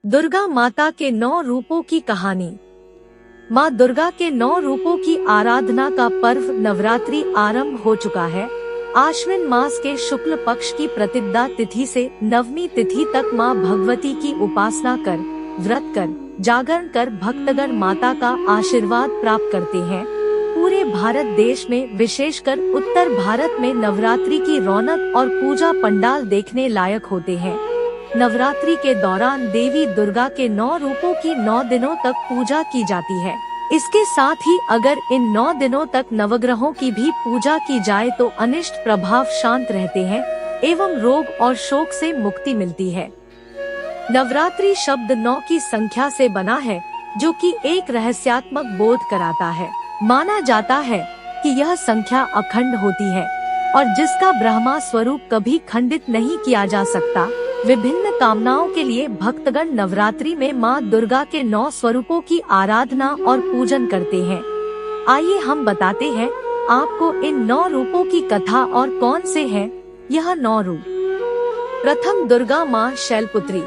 दुर्गा माता के 9 रूपों की कहानी। माँ दुर्गा के 9 रूपों की आराधना का पर्व नवरात्रि आरंभ हो चुका है। आश्विन मास के शुक्ल पक्ष की प्रतिपदा तिथि से नवमी तिथि तक माँ भगवती की उपासना कर, व्रत कर, जागरण कर भक्तगण माता का आशीर्वाद प्राप्त करते हैं। पूरे भारत देश में विशेषकर उत्तर भारत में नवरात्रि की रौनक और पूजा पंडाल देखने लायक होते हैं। नवरात्रि के दौरान देवी दुर्गा के 9 रूपों की 9 दिनों तक पूजा की जाती है। इसके साथ ही अगर इन 9 दिनों तक नवग्रहों की भी पूजा की जाए तो अनिष्ट प्रभाव शांत रहते हैं एवं रोग और शोक से मुक्ति मिलती है। नवरात्रि शब्द 9 की संख्या से बना है, जो कि एक रहस्यात्मक बोध कराता है। माना जाता है कि यह संख्या अखंड होती है और जिसका ब्रह्मा स्वरूप कभी खंडित नहीं किया जा सकता। विभिन्न कामनाओं के लिए भक्तगण नवरात्रि में माँ दुर्गा के 9 स्वरूपों की आराधना और पूजन करते हैं। आइए हम बताते हैं आपको इन 9 रूपों की कथा और कौन से हैं यह 9 रूप। प्रथम, दुर्गा माँ शैलपुत्री।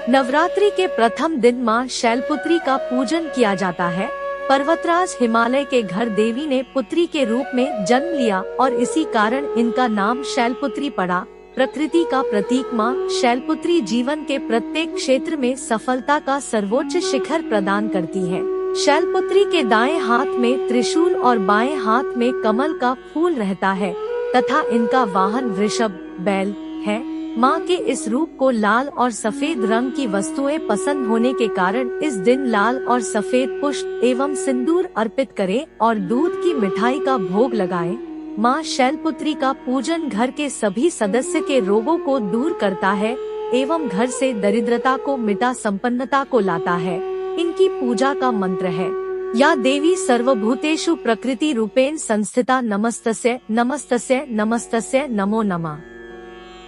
नवरात्रि के प्रथम दिन माँ शैलपुत्री का पूजन किया जाता है। पर्वतराज हिमालय के घर देवी ने पुत्री के रूप में जन्म लिया और इसी कारण इनका नाम शैलपुत्री पड़ा। प्रकृति का प्रतीक माँ शैलपुत्री जीवन के प्रत्येक क्षेत्र में सफलता का सर्वोच्च शिखर प्रदान करती है। शैलपुत्री के दाएं हाथ में त्रिशूल और बाएं हाथ में कमल का फूल रहता है तथा इनका वाहन वृषभ बैल है। माँ के इस रूप को लाल और सफेद रंग की वस्तुएं पसंद होने के कारण इस दिन लाल और सफेद पुष्प एवं सिंदूर अर्पित करें और दूध की मिठाई का भोग लगाएं। माँ शैलपुत्री का पूजन घर के सभी सदस्य के रोगों को दूर करता है एवं घर से दरिद्रता को मिटा संपन्नता को लाता है। इनकी पूजा का मंत्र है, या देवी सर्वभूतेषु प्रकृति रूपेण संस्थिता नमस्तस्यै नमस्तस्यै नमस्तस्यै नमो नमः।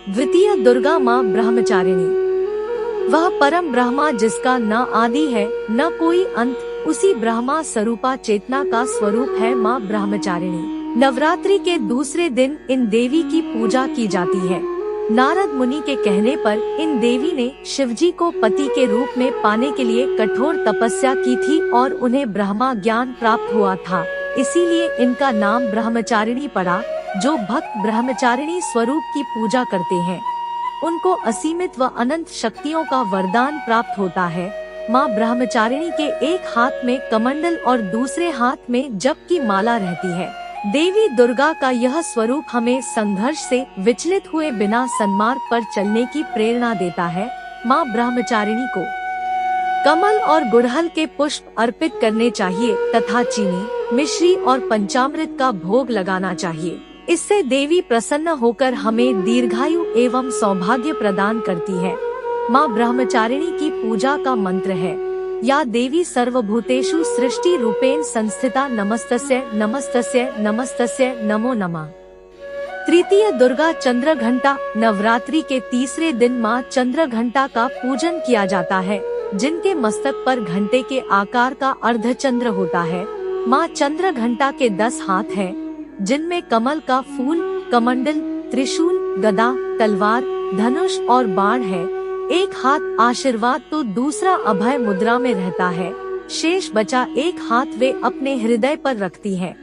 द्वितीय, दुर्गा माँ ब्रह्मचारिणी। वह परम ब्रह्मा जिसका न आदि है न कोई अंत, उसी ब्रह्मा स्वरूपा चेतना का स्वरूप है माँ ब्रह्मचारिणी। नवरात्रि के दूसरे दिन इन देवी की पूजा की जाती है। नारद मुनि के कहने पर इन देवी ने शिवजी को पति के रूप में पाने के लिए कठोर तपस्या की थी और उन्हें ब्रह्मा ज्ञान प्राप्त हुआ था, इसीलिए इनका नाम ब्रह्मचारिणी पड़ा। जो भक्त ब्रह्मचारिणी स्वरूप की पूजा करते हैं उनको असीमित व अनंत शक्तियों का वरदान प्राप्त होता है। माँ ब्रह्मचारिणी के एक हाथ में कमंडल और दूसरे हाथ में जप की माला रहती है। देवी दुर्गा का यह स्वरूप हमें संघर्ष से विचलित हुए बिना सन्मार्ग पर चलने की प्रेरणा देता है। माँ ब्रह्मचारिणी को कमल और गुड़हल के पुष्प अर्पित करने चाहिए तथा चीनी, मिश्री और पंचामृत का भोग लगाना चाहिए। इससे देवी प्रसन्न होकर हमें दीर्घायु एवं सौभाग्य प्रदान करती है। माँ ब्रह्मचारिणी की पूजा का मंत्र है, या देवी सर्वभूतेषु सृष्टि रूपेण संस्थिता नमस्तस्यै नमस्तस्यै नमस्तस्यै नमो नमः। तृतीय, दुर्गा चंद्र घंटा। नवरात्रि के तीसरे दिन माँ चंद्र घंटा का पूजन किया जाता है, जिनके मस्तक पर घंटे के आकार का अर्धचंद्र होता है। माँ चंद्र घंटा के 10 हाथ हैं, जिनमें कमल का फूल, कमंडल, त्रिशूल, गदा, तलवार, धनुष और बाण है। एक हाथ आशीर्वाद तो दूसरा अभय मुद्रा में रहता है। शेष बचा एक हाथ वे अपने हृदय पर रखती हैं।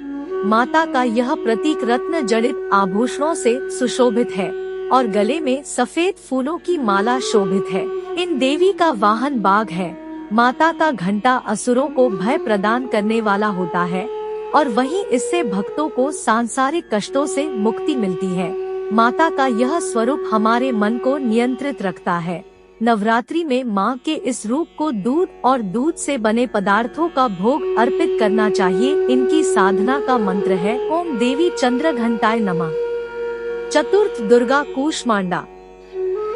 माता का यह प्रतीक रत्न जड़ित आभूषणों से सुशोभित है और गले में सफेद फूलों की माला शोभित है। इन देवी का वाहन बाघ है। माता का घंटा असुरों को भय प्रदान करने वाला होता है और वहीं इससे भक्तों को सांसारिक कष्टों से मुक्ति मिलती है। माता का यह स्वरूप हमारे मन को नियंत्रित रखता है। नवरात्रि में माँ के इस रूप को दूध और दूध से बने पदार्थों का भोग अर्पित करना चाहिए। इनकी साधना का मंत्र है ओम देवी चंद्र घंटाय नमः। चतुर्थ, दुर्गा कूष्मांडा।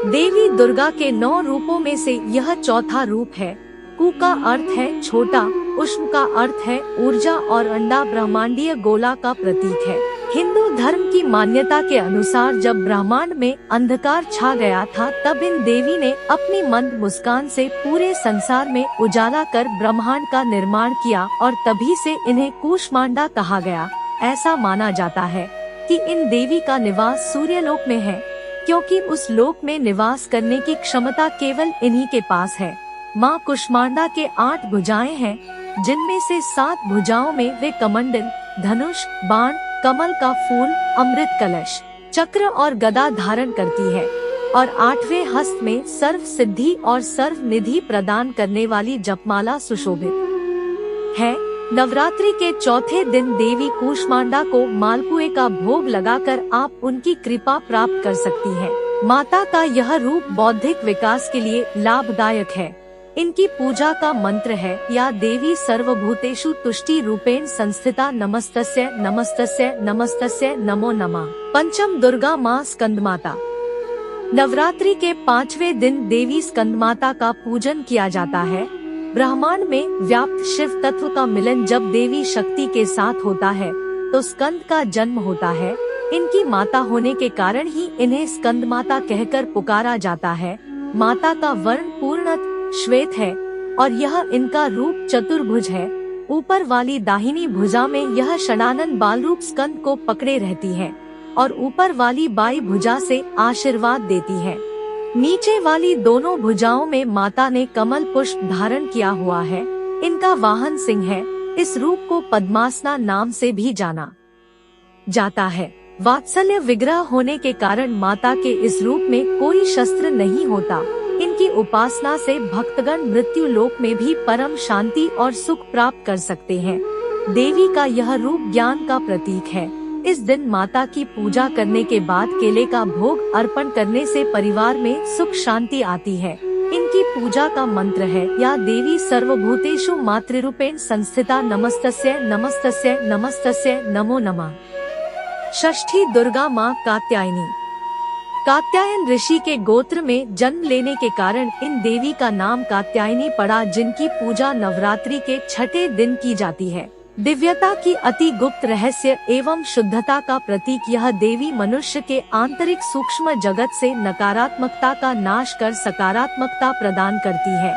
देवी दुर्गा के 9 रूपों में से यह चौथा रूप है। कु का अर्थ है छोटा, उष्म का अर्थ है ऊर्जा और अंडा ब्रह्मांडीय गोला का प्रतीक है। हिंदू धर्म की मान्यता के अनुसार जब ब्रह्मांड में अंधकार छा गया था तब इन देवी ने अपनी मंद मुस्कान से पूरे संसार में उजाला कर ब्रह्मांड का निर्माण किया और तभी से इन्हें कूष्मांडा कहा गया। ऐसा माना जाता है कि इन देवी का निवास सूर्यलोक में है। क्योंकि उस लोक में निवास करने की क्षमता केवल इन्हीं के पास है। माँ कुष्मांडा के 8 भुजाएं हैं, जिनमें से 7 भुजाओं में वे कमंडल, धनुष, बाण, कमल का फूल, अमृत कलश, चक्र और गदा धारण करती है और 8वें हस्त में सर्व सिद्धि और सर्व निधि प्रदान करने वाली जपमाला सुशोभित है। नवरात्रि के चौथे दिन देवी कूष्मांडा को मालपुए का भोग लगाकर आप उनकी कृपा प्राप्त कर सकती हैं। माता का यह रूप बौद्धिक विकास के लिए लाभदायक है। इनकी पूजा का मंत्र है, या देवी सर्वभूतेषु तुष्टि रूपेण संस्थिता नमस्तस्य नमस्तस्य नमस्तस्य नमो नमः। पंचम दुर्गा माँ स्कंदमाता। नवरात्रि के 5वें दिन देवी स्कंदमाता का पूजन किया जाता है। ब्रह्मांड में व्याप्त शिव तत्व का मिलन जब देवी शक्ति के साथ होता है तो स्कंद का जन्म होता है। इनकी माता होने के कारण ही इन्हें स्कंद माता कहकर पुकारा जाता है। माता का वर्ण पूर्णतः श्वेत है और यह इनका रूप चतुर्भुज है। ऊपर वाली दाहिनी भुजा में यह षडानन बालरूप स्कंद को पकड़े रहती है और ऊपर वाली बाई भुजा से आशीर्वाद देती है। नीचे वाली दोनों भुजाओं में माता ने कमल पुष्प धारण किया हुआ है। इनका वाहन सिंह है। इस रूप को पद्मासना नाम से भी जाना जाता है। वात्सल्य विग्रह होने के कारण माता के इस रूप में कोई शस्त्र नहीं होता। इनकी उपासना से भक्तगण मृत्यु लोक में भी परम शांति और सुख प्राप्त कर सकते हैं। देवी का यह रूप ज्ञान का प्रतीक है। इस दिन माता की पूजा करने के बाद केले का भोग अर्पण करने से परिवार में सुख शांति आती है। इनकी पूजा का मंत्र है, या देवी सर्वभूतेषु मातृरूपेण संस्थिता नमस्तस्य नमस्तस्य नमस्तस्य नमो नमः। षष्ठी दुर्गा माँ कात्यायनी। कात्यायन ऋषि के गोत्र में जन्म लेने के कारण इन देवी का नाम कात्यायनी पड़ा, जिनकी पूजा नवरात्रि के छठे दिन की जाती है। दिव्यता की अति गुप्त रहस्य एवं शुद्धता का प्रतीक यह देवी मनुष्य के आंतरिक सूक्ष्म जगत से नकारात्मकता का नाश कर सकारात्मकता प्रदान करती है।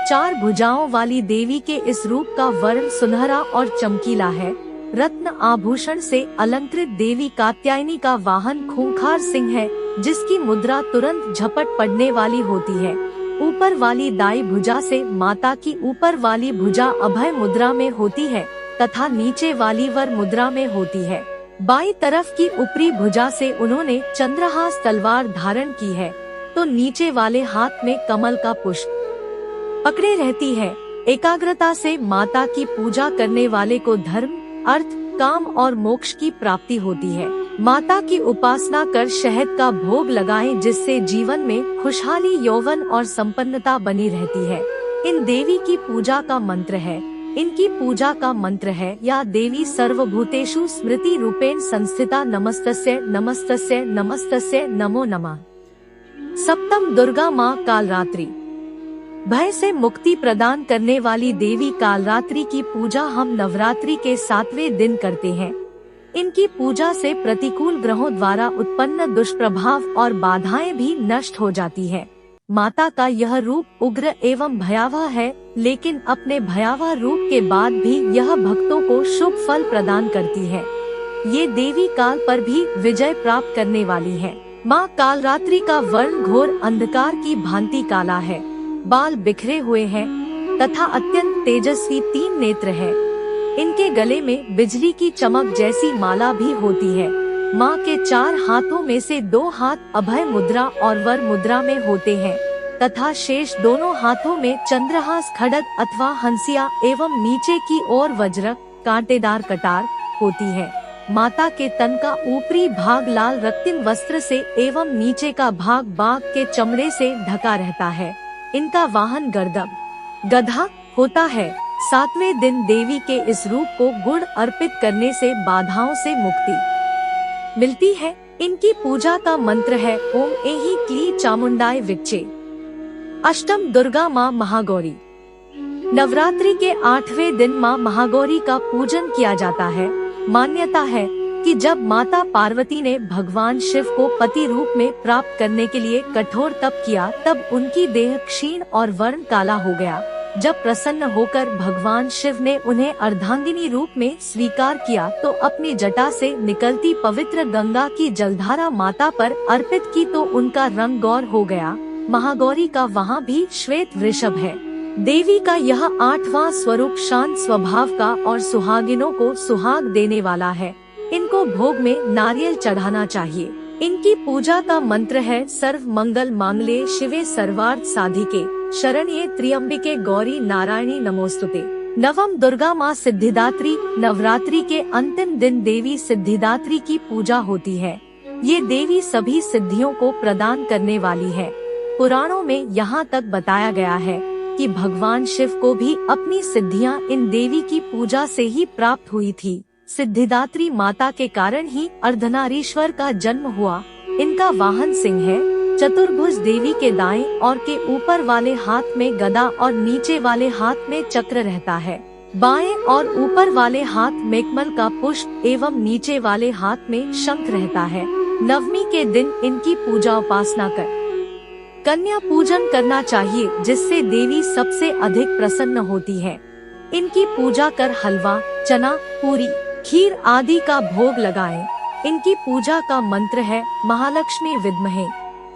4 भुजाओं वाली देवी के इस रूप का वर्ण सुनहरा और चमकीला है। रत्न आभूषण से अलंकृत देवी कात्यायनी का वाहन खूंखार सिंह है, जिसकी मुद्रा तुरंत झपट पड़ने वाली होती है। ऊपर वाली दाई भुजा से माता की ऊपर वाली भुजा अभय मुद्रा में होती है तथा नीचे वाली वर मुद्रा में होती है। बाई तरफ की ऊपरी भुजा से उन्होंने चंद्रहास तलवार धारण की है, तो नीचे वाले हाथ में कमल का पुष्प पकड़े रहती है। एकाग्रता से माता की पूजा करने वाले को धर्म, अर्थ, काम और मोक्ष की प्राप्ति होती है। माता की उपासना कर शहद का भोग लगाएं, जिससे जीवन में खुशहाली, यौवन और संपन्नता बनी रहती है। इन देवी की पूजा का मंत्र है, इनकी पूजा का मंत्र है, या देवी सर्वभूतेषु स्मृति रूपेण संस्थिता नमस्तस्य नमस्तस्य नमस्तस्य नमो नमः। सप्तम दुर्गा माँ कालरात्रि। भय से मुक्ति प्रदान करने वाली देवी कालरात्रि की पूजा हम नवरात्रि के 7वें दिन करते हैं। इनकी पूजा से प्रतिकूल ग्रहों द्वारा उत्पन्न दुष्प्रभाव और बाधाएं भी नष्ट हो जाती है। माता का यह रूप उग्र एवं भयावह है, लेकिन अपने भयावह रूप के बाद भी यह भक्तों को शुभ फल प्रदान करती है। ये देवी काल पर भी विजय प्राप्त करने वाली है। माँ कालरात्रि का वर्ण घोर अंधकार की भांति काला है, बाल बिखरे हुए हैं तथा अत्यंत तेजस्वी 3 नेत्र है। इनके गले में बिजली की चमक जैसी माला भी होती है। माँ के 4 हाथों में से 2 हाथ अभय मुद्रा और वर मुद्रा में होते हैं तथा शेष दोनों हाथों में चंद्रहास, खड्ग अथवा हंसिया एवं नीचे की ओर वज्र, कांटेदार कटार होती है। माता के तन का ऊपरी भाग लाल रक्तिम वस्त्र से एवं नीचे का भाग बाघ के चमड़े से ढका रहता है। इनका वाहन गधा होता है। 7वें दिन देवी के इस रूप को गुड़ अर्पित करने से बाधाओं से मुक्ति मिलती है। इनकी पूजा का मंत्र है ओम ऐहि क्ली चामुंडाय विच्चे। अष्टम दुर्गा माँ महागौरी। नवरात्रि के 8वें दिन माँ महागौरी का पूजन किया जाता है। मान्यता है कि जब माता पार्वती ने भगवान शिव को पति रूप में प्राप्त करने के लिए कठोर तप किया, तब उनकी देह क्षीण और वर्ण काला हो गया। जब प्रसन्न होकर भगवान शिव ने उन्हें अर्धांगिनी रूप में स्वीकार किया तो अपनी जटा से निकलती पवित्र गंगा की जलधारा माता पर अर्पित की तो उनका रंग गौर हो गया। महागौरी का वहाँ भी श्वेत वृषभ है। देवी का यह 8वां स्वरूप शांत स्वभाव का और सुहागिनों को सुहाग देने वाला है। इनको भोग में नारियल चढ़ाना चाहिए। इनकी पूजा का मंत्र है सर्व मंगल मांगल्ये शिवे सर्वार्थ साधिके शरण्ये त्र्यंबिके गौरी नारायणी नमोस्तुते। नवम दुर्गा माँ सिद्धिदात्री। नवरात्रि के अंतिम दिन देवी सिद्धिदात्री की पूजा होती है। ये देवी सभी सिद्धियों को प्रदान करने वाली है। पुराणों में यहाँ तक बताया गया है कि भगवान शिव को भी अपनी सिद्धियाँ इन देवी की पूजा से ही प्राप्त हुई थी। सिद्धिदात्री माता के कारण ही अर्धनारीश्वर का जन्म हुआ। इनका वाहन सिंह है। चतुर्भुज देवी के दाएं और के ऊपर वाले हाथ में गदा और नीचे वाले हाथ में चक्र रहता है। बाएं और ऊपर वाले हाथ में कमल का पुष्प एवं नीचे वाले हाथ में शंख रहता है। नवमी के दिन इनकी पूजा उपासना कर कन्या पूजन करना चाहिए, जिससे देवी सबसे अधिक प्रसन्न होती है। इनकी पूजा कर हलवा, चना, पूरी, खीर आदि का भोग लगाएं। इनकी पूजा का मंत्र है महालक्ष्मी विद्महे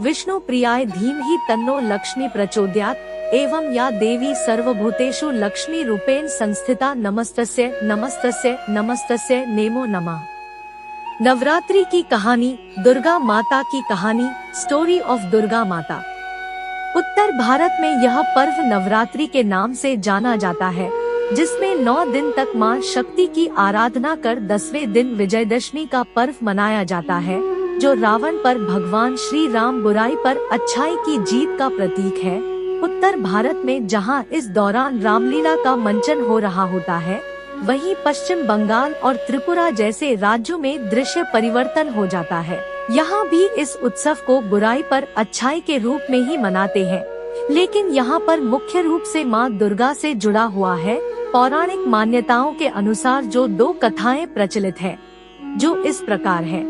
विष्णु प्रियाय धीमहि तन्नो लक्ष्मी प्रचोदयात्। एवं या देवी सर्वभूतेषु लक्ष्मी रूपेण संस्थिता नमस्तस्यै नमस्तस्यै नमस्तस्यै नेमो नमः। नवरात्रि की कहानी। दुर्गा माता की कहानी। स्टोरी ऑफ दुर्गा माता। उत्तर भारत में यह पर्व नवरात्रि के नाम से जाना जाता है, जिसमें 9 दिन तक मां शक्ति की आराधना कर 10वें दिन विजयदशमी का पर्व मनाया जाता है, जो रावण पर भगवान श्री राम बुराई पर अच्छाई की जीत का प्रतीक है। उत्तर भारत में जहां इस दौरान रामलीला का मंचन हो रहा होता है, वहीं पश्चिम बंगाल और त्रिपुरा जैसे राज्यों में दृश्य परिवर्तन हो जाता है। यहाँ भी इस उत्सव को बुराई पर अच्छाई के रूप में ही मनाते हैं, लेकिन यहाँ पर मुख्य रूप से माँ दुर्गा से जुड़ा हुआ है। पौराणिक मान्यताओं के अनुसार जो 2 कथाएं प्रचलित है, जो इस प्रकार है।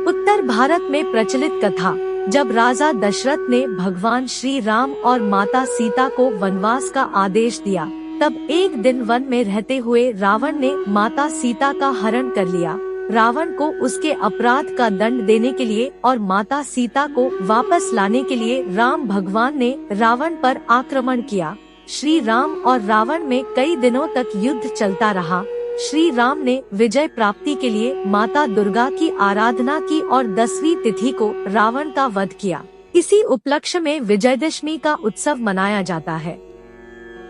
उत्तर भारत में प्रचलित कथा। जब राजा दशरथ ने भगवान श्री राम और माता सीता को वनवास का आदेश दिया, तब एक दिन वन में रहते हुए रावण ने माता सीता का हरण कर लिया। रावण को उसके अपराध का दंड देने के लिए और माता सीता को वापस लाने के लिए राम भगवान ने रावण पर आक्रमण किया। श्री राम और रावण में कई दिनों तक युद्ध चलता रहा। श्री राम ने विजय प्राप्ति के लिए माता दुर्गा की आराधना की और 10वीं तिथि को रावण का वध किया। इसी उपलक्ष्य में विजयदशमी का उत्सव मनाया जाता है।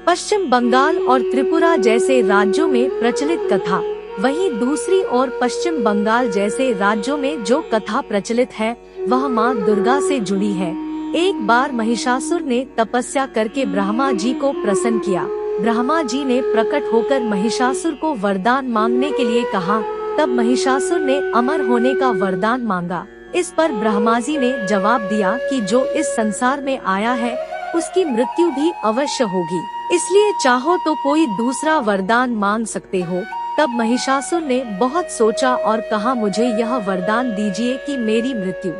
पश्चिम बंगाल और त्रिपुरा जैसे राज्यों में प्रचलित कथा। वहीं दूसरी ओर पश्चिम बंगाल जैसे राज्यों में जो कथा प्रचलित है, वह माँ दुर्गा से जुड़ी है। एक बार महिषासुर ने तपस्या करके ब्रह्मा जी को प्रसन्न किया। ब्रह्मा जी ने प्रकट होकर महिषासुर को वरदान मांगने के लिए कहा। तब महिषासुर ने अमर होने का वरदान मांगा। इस पर ब्रह्मा जी ने जवाब दिया कि जो इस संसार में आया है, उसकी मृत्यु भी अवश्य होगी, इसलिए चाहो तो कोई दूसरा वरदान मांग सकते हो। तब महिषासुर ने बहुत सोचा और कहा, मुझे यह वरदान दीजिए कि मेरी मृत्यु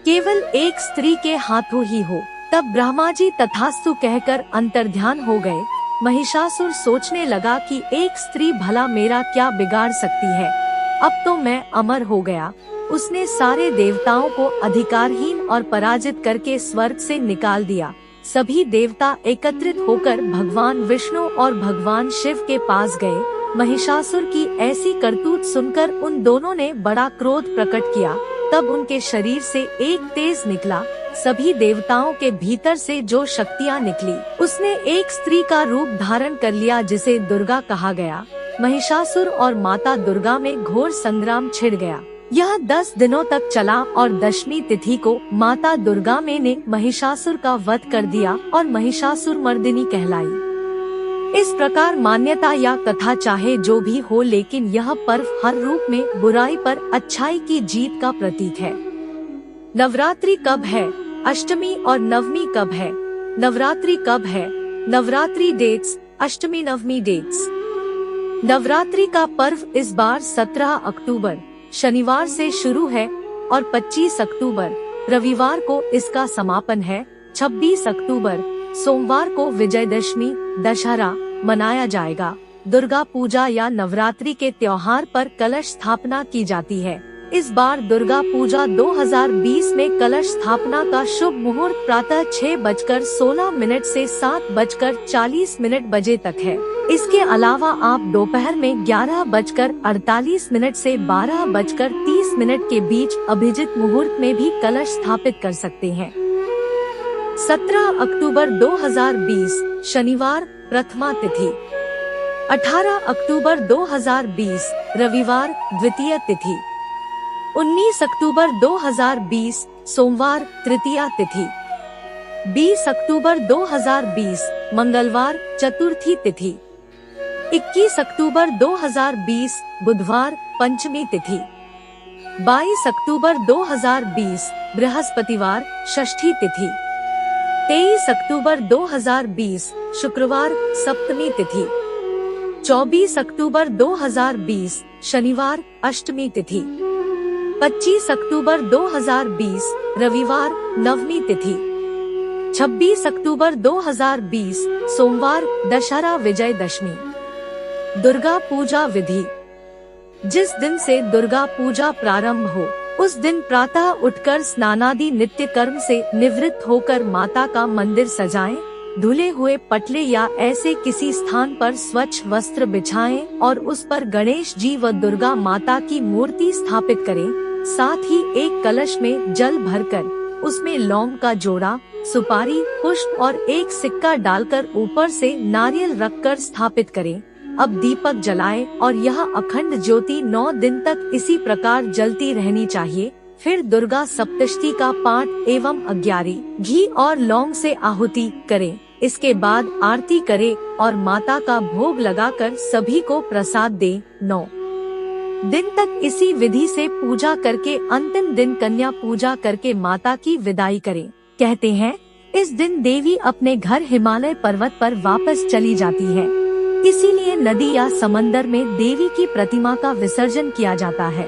केवल एक स्त्री के हाथों ही हो। तब ब्रह्मा जी तथास्तु कहकर अंतर्ध्यान हो गए। महिषासुर सोचने लगा कि एक स्त्री भला मेरा क्या बिगाड़ सकती है, अब तो मैं अमर हो गया। उसने सारे देवताओं को अधिकारहीन और पराजित करके स्वर्ग से निकाल दिया। सभी देवता एकत्रित होकर भगवान विष्णु और भगवान शिव के पास गए। महिषासुर की ऐसी करतूत सुनकर उन दोनों ने बड़ा क्रोध प्रकट किया। तब उनके शरीर से एक तेज निकला। सभी देवताओं के भीतर से जो शक्तियाँ निकली, उसने एक स्त्री का रूप धारण कर लिया, जिसे दुर्गा कहा गया। महिषासुर और माता दुर्गा में घोर संग्राम छिड़ गया। यह 10 दिनों तक चला और 10वीं तिथि को माता दुर्गा ने महिषासुर का वध कर दिया और महिषासुर मर्दिनी कहलाई। इस प्रकार मान्यता या कथा चाहे जो भी हो, लेकिन यह पर्व हर रूप में बुराई पर अच्छाई की जीत का प्रतीक है। नवरात्रि कब है? अष्टमी और नवमी कब है? नवरात्रि कब है? नवरात्रि डेट्स, अष्टमी नवमी डेट्स। नवरात्रि का पर्व इस बार 17 अक्टूबर शनिवार से शुरू है और 25 अक्टूबर रविवार को इसका समापन है। 26 अक्टूबर सोमवार को विजयदशमी दशहरा मनाया जाएगा। दुर्गा पूजा या नवरात्रि के त्योहार पर कलश स्थापना की जाती है। इस बार दुर्गा पूजा 2020 में कलश स्थापना का शुभ मुहूर्त प्रातः 6:16 से 7:40 बजे तक है। इसके अलावा आप दोपहर में 11:48 से 12:30 के बीच अभिजित मुहूर्त में भी कलश स्थापित कर सकते हैं। 17 अक्टूबर 2020 शनिवार प्रथमा तिथि। 18 अक्टूबर 2020 रविवार द्वितीय तिथि। 19 अक्टूबर 2020 सोमवार तृतीया तिथि। 20 अक्टूबर 2020 मंगलवार चतुर्थी तिथि। 21 अक्टूबर 2020 बुधवार पंचमी तिथि। 22 अक्टूबर 2020 बृहस्पतिवार षष्ठी तिथि। 23 अक्टूबर 2020 शुक्रवार सप्तमी तिथि। 24 अक्टूबर 2020 शनिवार अष्टमी तिथि। 25 अक्टूबर 2020 रविवार नवमी तिथि। 26 अक्टूबर 2020 सोमवार दशहरा विजयदशमी। दुर्गा पूजा विधि। जिस दिन से दुर्गा पूजा प्रारंभ हो उस दिन प्रातः उठकर स्नानादि नित्य कर्म से निवृत्त होकर माता का मंदिर सजाएं, धुले हुए पटले या ऐसे किसी स्थान पर स्वच्छ वस्त्र बिछाएं और उस पर गणेश जी व दुर्गा माता की मूर्ति स्थापित करें। साथ ही एक कलश में जल भरकर उसमें लौंग का जोड़ा, सुपारी, पुष्प और एक सिक्का डालकर ऊपर से नारियल रखकर स्थापित करें। अब दीपक जलाएं और यह अखंड ज्योति 9 दिन तक इसी प्रकार जलती रहनी चाहिए। फिर दुर्गा सप्तशती का पाठ एवं 11 घी और लौंग से आहुति करें। इसके बाद आरती करें और माता का भोग लगाकर सभी को प्रसाद दें। 9 दिन तक इसी विधि से पूजा करके अंतिम दिन कन्या पूजा करके माता की विदाई करें। कहते हैं इस दिन देवी अपने घर हिमालय पर्वत पर वापस चली जाती है, इसीलिए नदी या समंदर में देवी की प्रतिमा का विसर्जन किया जाता है।